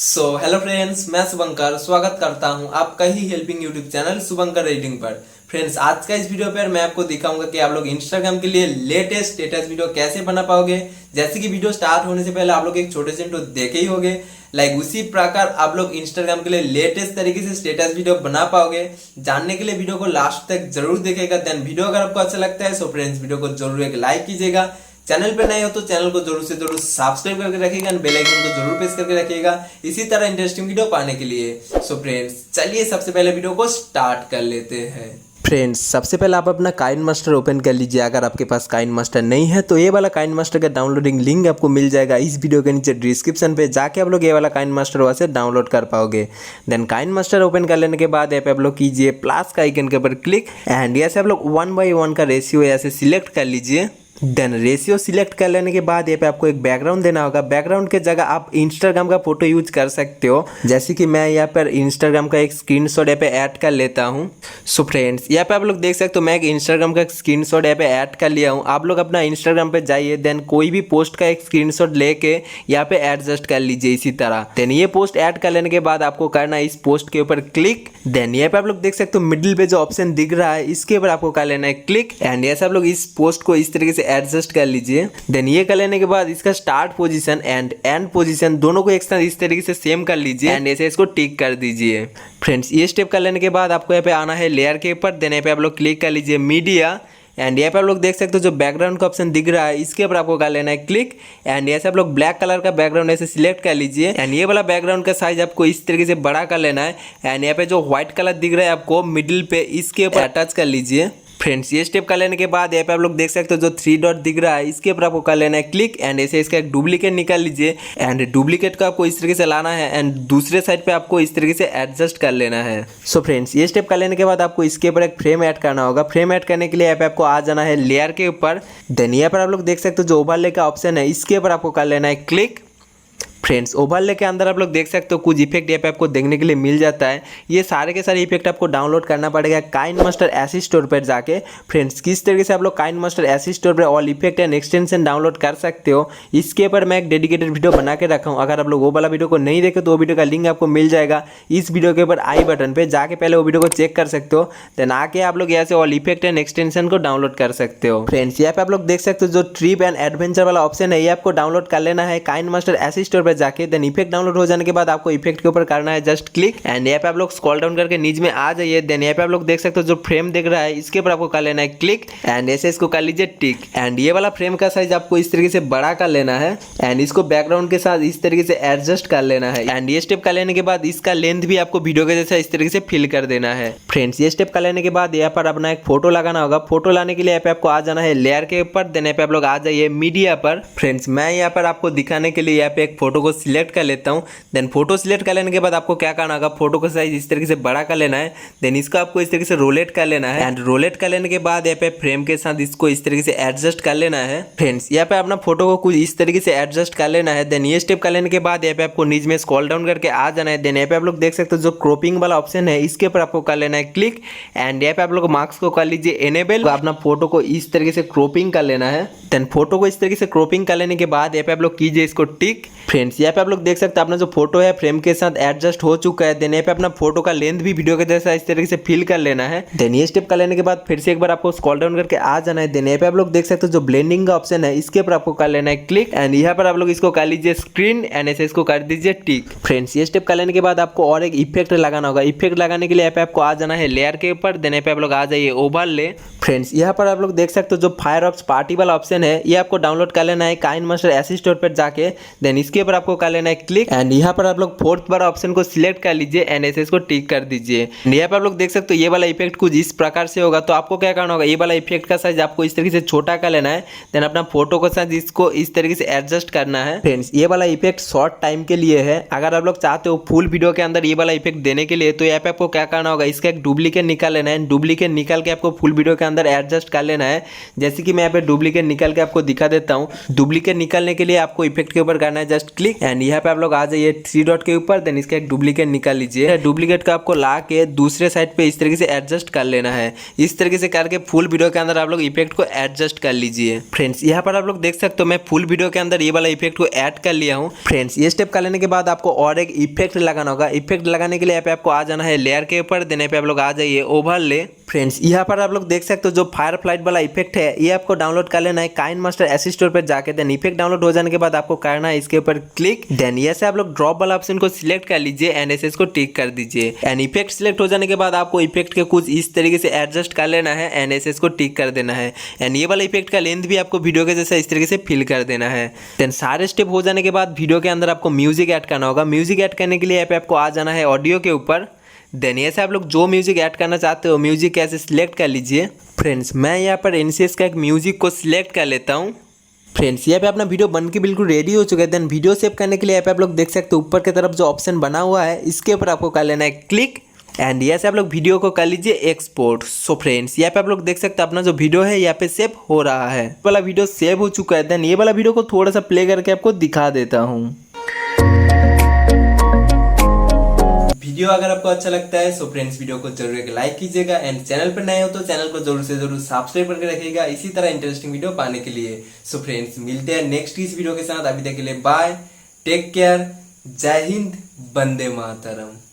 Hello friends, मैं शुभंकर स्वागत करता हूं आपका ही हेल्पिंग यूट्यूब चैनल शुभंकर रेटिंग पर। फ्रेंड्स, आज का इस वीडियो पर मैं आपको दिखाऊंगा कि आप लोग इंस्टाग्राम के लिए लेटेस्ट स्टेटस वीडियो कैसे बना पाओगे। जैसे कि वीडियो स्टार्ट होने से पहले आप लोग एक छोटे से इंट्रो देखे ही होंगे, उसी प्रकार आप लोग इंस्टाग्राम के लिए लेटेस्ट तरीके से स्टेटस वीडियो बना पाओगे। जानने के लिए वीडियो को लास्ट तक जरूर देखेगा। देन वीडियो अगर आपको अच्छा लगता है सो फ्रेंड्स वीडियो को जरूर एक लाइक कीजिएगा। चैनल पे नए हो तो चैनल को जरूर से जरूर सब्सक्राइब करके रखिएगा, बेल आइकन को जरूर प्रेस करके रखिएगा इसी तरह इंटरेस्टिंग वीडियो पाने के लिए। सो फ्रेंड्स, चलिए सबसे पहले वीडियो को स्टार्ट कर लेते हैं। फ्रेंड्स, सबसे पहले आप अपना काइनमास्टर ओपन कर लीजिए। अगर आपके पास काइनमास्टर नहीं है तो ये वाला काइनमास्टर का डाउनलोडिंग लिंक आपको मिल जाएगा इस वीडियो के नीचे डिस्क्रिप्शन पे, जाके आप लोग ये वाला काइनमास्टर वहाँ से डाउनलोड कर पाओगे। देन काइनमास्टर ओपन कर लेने के बाद यहाँ पे आप लोग कीजिए प्लस का आइकन के ऊपर क्लिक एंड यहाँ से आप लोग 1:1 का रेशियो यहाँ से सिलेक्ट कर लीजिए। देन रेशियो सिलेक्ट कर लेने के बाद यहाँ पे आपको एक बैकग्राउंड देना होगा। बैकग्राउंड के जगह आप इंस्टाग्राम का फोटो यूज कर सकते हो, जैसे कि मैं यहाँ पर इंस्टाग्राम का एक स्क्रीनशॉट यहाँ पे ऐड कर लेता हूँ। सो फ्रेंड्स, यहाँ पे आप लोग देख सकते हो मैं एक इंस्टाग्राम का स्क्रीनशॉट यहाँ पे ऐड कर लिया हूँ। आप लोग अपना इंस्टाग्राम पे जाइए, देन कोई भी पोस्ट का एक स्क्रीनशॉट लेके यहाँ पे एडजस्ट कर लीजिए इसी तरह। देन ये पोस्ट ऐड कर लेने के बाद आपको करना है इस पोस्ट के ऊपर क्लिक। देन यहाँ पे आप लोग देख सकते हो मिडिल पे जो ऑप्शन दिख रहा है इसके ऊपर आपको कर लेना है क्लिक एंड ऐसे आप लोग इस पोस्ट को इस तरीके से एडजस्ट कर लीजिए। देन ये कर लेने के बाद इसका start position and and position दोनों को एक साथ इस तरीके से सेम कर लीजिए एंड ऐसे इसको टिक कर दीजिए। फ्रेंड्स, ये स्टेप कर लेने के बाद आपको यहाँ पे आना है लेयर के ऊपर। देन यहाँ पे आप लोग क्लिक कर लीजिए मीडिया एंड यहाँ पे आप लोग देख सकते हो जो बैकग्राउंड का ऑप्शन दिख रहा है इसके ऊपर आपको कर लेना है क्लिक एंड ऐसे आप लोग ब्लैक कलर का बैकग्राउंड ऐसे सिलेक्ट कर लीजिए एंड ये वाला बैकग्राउंड का साइज आपको इस तरीके से बड़ा कर लेना है एंड यहाँ पे जो व्हाइट कलर दिख रहा है आपको मिडिल पे इसके ऊपर अटैच कर लीजिए। फ्रेंड्स, ये स्टेप कर लेने के बाद यहाँ पे आप लोग देख सकते हो जो 3 डॉट दिख रहा है इसके ऊपर आपको कर लेना है क्लिक एंड ऐसे इसका एक डुप्लीकेट निकाल लीजिए एंड डुप्लीकेट को आपको इस तरीके से लाना है एंड दूसरे साइड पे आपको इस तरीके से एडजस्ट कर लेना है। सो फ्रेंड्स, ये स्टेप कर लेने के बाद आपको इसके ऊपर एक फ्रेम ऐड करना होगा। फ्रेम ऐड करने के लिए यहाँ पे आपको आ जाना है लेयर के ऊपर। देन यहाँ पर आप लोग देख सकते हो जो ओवरले का ऑप्शन है इसके ऊपर आपको कर लेना है क्लिक। फ्रेंड्स, ओवरले के अंदर आप लोग देख सकते हो कुछ इफेक्ट यहाँ पे आपको देखने के लिए मिल जाता है। ये सारे के सारे इफेक्ट आपको डाउनलोड करना पड़ेगा काइनमास्टर एसी स्टोर पर जाके। फ्रेंड्स, किस तरीके से आप लोग काइनमास्टर एसी स्टोर पर all effect and extension download कर सकते हो इसके ऊपर मैं एक डेडिकेटेड वीडियो बना के रखा हूँ। अगर आप लोग वो वाला वीडियो को नहीं देखे तो वो वीडियो का लिंक आपको मिल जाएगा इस वीडियो के ऊपर आई बटन पर, जाके पहले वो वीडियो को चेक कर सकते हो। देन आके आप लोग यहाँ से ऑल इफेक्ट एंड एक्सटेंशन को डाउनलोड कर सकते हो। फ्रेंड्स, यहाँ पे आप लोग देख सकते हो जो ट्रिप एंड एडवेंचर वाला ऑप्शन है ये आपको डाउनलोड कर लेना है काइनमास्टर एसी स्टोर पर जाके। देन इफेक्ट डाउनलोड हो जाने के बाद आपको इफेक्ट के ऊपर करना है जस्ट क्लिक एंड यहाँ पे आप लोग स्क्रॉल डाउन करके नीचे में आ जाइए। देन यहाँ पे आप लोग देख सकते हो जो फ्रेम दिख रहा है इसके ऊपर आपको कर लेना है क्लिक एंड ऐसे इसको कर लीजिए टिक एंड ये वाला फ्रेम का साइज आपको इस तरीके से बड़ा कर लेना है एंड इसको बैकग्राउंड के साथ इस तरीके से एडजस्ट कर लेना है एंड ये स्टेप कर लेने के बाद इसका लेंथ भी आपको वीडियो के जैसा इस तरीके से फिल कर देना है। फ्रेंड्स, ये स्टेप कर लेने के बाद यहाँ पर अपना एक फोटो लगाना होगा। फोटो लाने के लिए यहाँ पे आपको आ जाना है लेयर के ऊपर। देन यहाँ पे आप लोग आ जाइए मीडिया पर। फ्रेंड्स, मैं यहाँ पर आपको दिखाने के लिए यहाँ पे एक फोटो को सिलेक्ट कर लेता हूँ। देन फोटो सिलेक्ट कर लेने के बाद आपको क्या करना होगा, फोटो का साइज इस तरीके से बड़ा कर लेना है। देन इसको आपको इस तरीके से रोलेट कर लेना है एंड रोलेट कर लेने के बाद यहाँ पे फ्रेम के साथ इसको इस तरीके से एडजस्ट कर लेना है। फ्रेंड्स, यहाँ पे अपना फोटो को कुछ इस तरीके से एडजस्ट कर लेना है। देन ये स्टेप कर लेने के बाद यहाँ पे आपको नीचे में स्क्रॉल डाउन करके आ जाना है। देन यहाँ पे आप लोग देख सकते हो जो क्रॉपिंग वाला ऑप्शन है इसके ऊपर आपको कर लेना है क्लिक एंड यहाँ पे आप लोग मार्क्स को कर लीजिए एनेबल। अपना फोटो को इस तरीके से क्रॉपिंग कर लेना है। देन फोटो को इस तरीके से क्रॉपिंग कर लेने के बाद यहाँ पे आप लोग कीजिए इसको टिक। फ्रेंड्स, यहाँ पे आप लोग देख सकते हैं अपना जो फोटो है फ्रेम के साथ एडजस्ट हो चुका है। देन यहाँ पे अपना फोटो का लेंथ भी वीडियो के जैसा इस तरीके से फिल कर लेना है। देन ये स्टेप कर लेने के बाद फिर से एक बार आपको स्क्रॉल डाउन करके आ जाना है। देन यहाँ पे आप लोग देख सकते हो जो ब्लेंडिंग का ऑप्शन है इसके ऊपर आपको कर लेना है क्लिक एंड यहाँ पर आप लोग इसको कर लीजिए स्क्रीन एंड ऐसे इसको कर दीजिए टिक। फ्रेंड्स, ये स्टेप कर लेने के बाद आपको और एक इफेक्ट लगाना होगा। इफेक्ट लगाने के लिए यहाँ पे आपको आ जाना है लेयर के ऊपर। देन यहाँ पे आप लोग आ जाइए ओवरले। फ्रेंड्स, यहाँ पर आप लोग देख सकते हो जो फायरवर्क्स पार्टी वाला ऑप्शन है ये आपको डाउनलोड कर लेना है काइनमास्टर एसी स्टोर पर जाके। देन इसके ऊपर आपको कर लेना है क्लिक एंड यहाँ पर आप लोग फोर्थ वाला ऑप्शन को सिलेक्ट कर लीजिए एंड ऐसे इसको टिक कर दीजिए। यहाँ पे आप लोग देख सकते हो ये वाला इफेक्ट कुछ इस प्रकार से होगा। तो आपको क्या करना होगा, ये वाला इफेक्ट का साइज आपको इस तरीके से छोटा कर लेना है। देन अपना फोटो के साथ इसको इस तरीके से एडजस्ट करना है। फ्रेंड्स, ये वाला इफेक्ट शॉर्ट टाइम के लिए है। अगर आप लोग चाहते हो फुल वीडियो के अंदर ये वाला इफेक्ट देने के लिए तो यहाँ पे आपको क्या करना होगा, इसका एक डुप्लीकेट निकाल लेना है। डुप्लीकेट निकाल के आपको फुल वीडियो के अंदर एडजस्ट कर लेना है। जैसे कि मैं यहाँ पे डुप्लीकेट निकाल के आपको दिखा देता हूँ। डुप्लीकेट निकालने के लिए आपको इफेक्ट के ऊपर करना है जस्ट क्लिक क्लिक एंड यहाँ पे आप लोग आ जाइए थ्री डॉट के ऊपर, देन इसका एक डुप्लीकेट निकाल लीजिए। डुप्लीकेट को आपको ला के दूसरे साइड पे इस तरीके से एडजस्ट कर लेना है। इस तरीके से करके फुल वीडियो के अंदर आप लोग इफेक्ट को एडजस्ट कर लीजिए। फ्रेंड्स यहाँ पर आप लोग देख सकते हो मैं फुल वीडियो के अंदर ये वाला इफेक्ट को ऐड कर लिया हूँ। फ्रेंड्स ये स्टेप कर लेने के बाद आपको और एक इफेक्ट लगाना होगा। इफेक्ट लगाने के लिए यहाँ पे आपको आ जाना है लेयर के ऊपर, देने पे आप लोग आ जाइए ओवरले। फ्रेंड्स यहाँ पर आप लोग देख सकते हो जो फायर फ्लाइट वाला इफेक्ट है ये आपको डाउनलोड कर लेना है काइनमास्टर एसी स्टोर पर जाके। देन इफेक्ट डाउनलोड हो जाने के बाद आपको करना है इसके ऊपर क्लिक, देन ये से आप लोग ड्रॉप वाला ऑप्शन को सिलेक्ट कर लीजिए एंड ऐसे इसको टिक कर दीजिए। एंड इफेक्ट सिलेक्ट हो जाने के बाद आपको इफेक्ट के कुछ इस तरीके से एडजस्ट कर लेना है एंड ऐसे इसको टिक कर देना है। एंड ये वाला इफेक्ट का लेंथ भी आपको वीडियो के जैसा इस तरीके से फिल कर देना है। देन सारे स्टेप हो जाने के बाद वीडियो के अंदर आपको म्यूजिक ऐड करना होगा। म्यूजिक ऐड करने के लिए यहाँ पे आपको आ जाना है ऑडियो के ऊपर, देन ये से आप लोग जो म्यूजिक ऐड करना चाहते हो म्यूजिक ऐसे सिलेक्ट कर लीजिए। फ्रेंड्स मैं यहाँ पर एनसीएस का एक म्यूजिक को सिलेक्ट कर लेता हूँ। फ्रेंड्स यहाँ पे अपना वीडियो बन के बिल्कुल रेडी हो चुका है। देन वीडियो सेव करने के लिए यहाँ पे आप लोग देख सकते हो ऊपर की तरफ जो ऑप्शन बना हुआ है इसके ऊपर आपको कर लेना है क्लिक एंड यहाँ से आप लोग वीडियो को कर लीजिए एक्सपोर्ट। सो फ्रेंड्स यहाँ पे आप लोग देख सकते हैं अपना जो वीडियो है यहाँ पे सेव हो रहा है। ये वाला वीडियो सेव हो चुका है। देन ये वाला वीडियो को थोड़ा सा प्ले करके आपको दिखा देता हूँ। वीडियो अगर आपको अच्छा लगता है सो फ्रेंड्स वीडियो को जरूर एक लाइक कीजिएगा एंड चैनल पर नए हो तो चैनल को जरूर से जरूर सब्सक्राइब करके रखिएगा इसी तरह इंटरेस्टिंग वीडियो पाने के लिए। सो फ्रेंड्स मिलते हैं नेक्स्ट इस वीडियो के साथ। अभी तक के लिए बाय, टेक केयर, जय हिंद, वंदे मातरम।